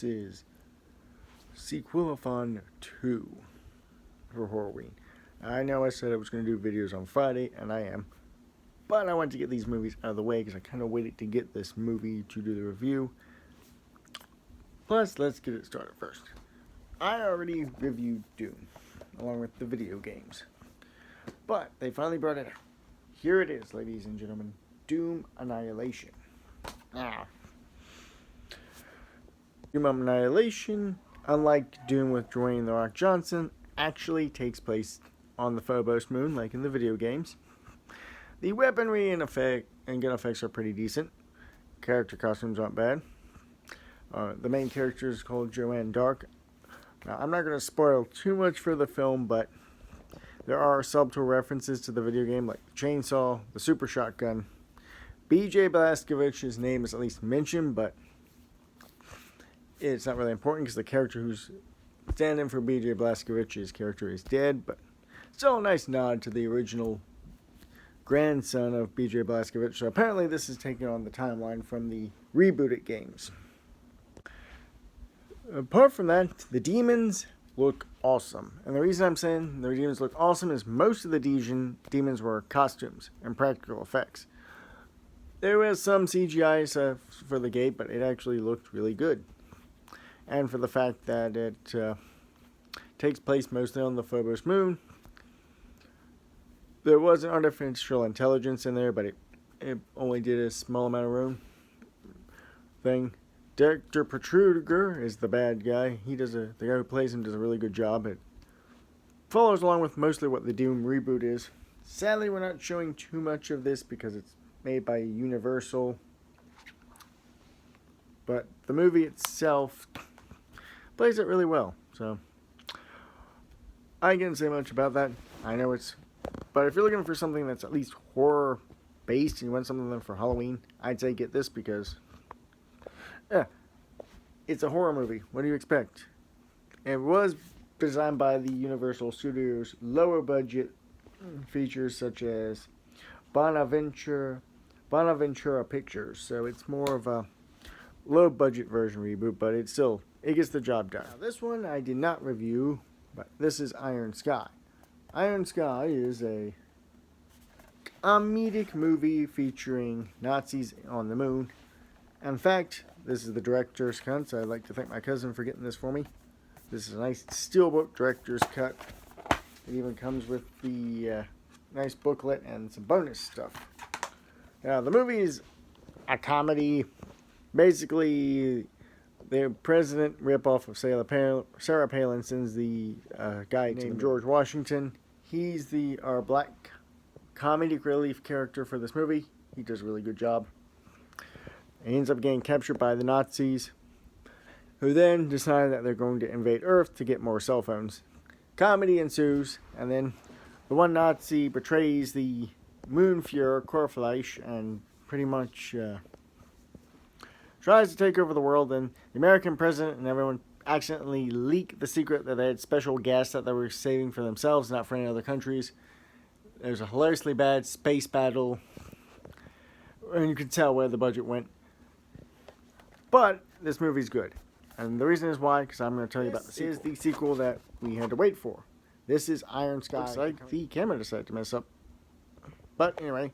this is Sequelathon 2 for Horroween. I know I said I was going to do videos on Friday, and I am. But I wanted to get these movies out of the way because I kind of waited to get this movie to do the review. Plus, let's get it started first. I already reviewed Doom, along with the video games. But they finally brought it out. Here it is, ladies and gentlemen. Doom Annihilation. Now, Doom Annihilation, unlike Doom with Dwayne "The Rock" Johnson, actually takes place on the Phobos moon, like in the video games. The weaponry and gun effects are pretty decent. Character costumes aren't bad. The main character is called Joanne Dark. Now, I'm not going to spoil too much for the film, but there are subtle references to the video game, like the chainsaw, the super shotgun. B.J. Blazkowicz's name is at least mentioned, but it's not really important because the character who's standing for B.J. Blazkowicz's character is dead, but still a nice nod to the original grandson of B.J. Blazkowicz. So apparently this is taking on the timeline from the rebooted games. Apart from that, the demons look awesome. And the reason I'm saying the demons look awesome is most of the demons were costumes and practical effects. There was some CGI stuff for the gate, but it actually looked really good. And for the fact that it takes place mostly on the Phobos moon, there was an artificial intelligence in there, but it only did a small amount of room thing. Dr. Protruger is the bad guy. The guy who plays him does a really good job. It follows along with mostly what the Doom reboot is. Sadly, we're not showing too much of this because it's made by Universal. But the movie itself plays it really well. So I can't say much about that. I know but if you're looking for something that's at least horror based and you want something for Halloween, I'd say get this because it's a horror movie. What do you expect? It was designed by the Universal Studios lower budget features such as Bonaventura Pictures. So it's more of a low budget version reboot, but it gets the job done. Now, this one I did not review, but this is Iron Sky. Iron Sky is a comedic movie featuring Nazis on the moon. In fact, this is the director's cut, so I'd like to thank my cousin for getting this for me. This is a nice steelbook director's cut. It even comes with the nice booklet and some bonus stuff. Now, the movie is a comedy. Basically, the president ripoff of Sarah Palin sends the guy named George Washington. He's our black comedic relief character for this movie. He does a really good job. He ends up getting captured by the Nazis, who then decide that they're going to invade Earth to get more cell phones. Comedy ensues, and then the one Nazi betrays the Moon Fuhrer, Korfleisch, and pretty much tries to take over the world. And the American president and everyone accidentally leak the secret that they had special gas that they were saving for themselves, not for any other countries. There's a hilariously bad space battle, and you can tell where the budget went. But this movie's good. And the reason is why, because I'm going to tell you about the sequel. This is the sequel that we had to wait for. This is Iron Sky. Looks like the camera decided to mess up. But anyway,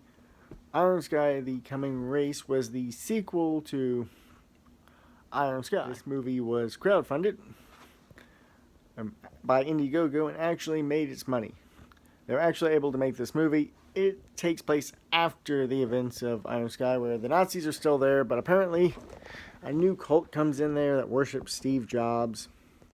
Iron Sky, The Coming Race was the sequel to Iron Sky. This movie was crowdfunded by Indiegogo and actually made its money. They were actually able to make this movie. It takes place after the events of Iron Sky, where the Nazis are still there, but apparently a new cult comes in there that worships Steve Jobs.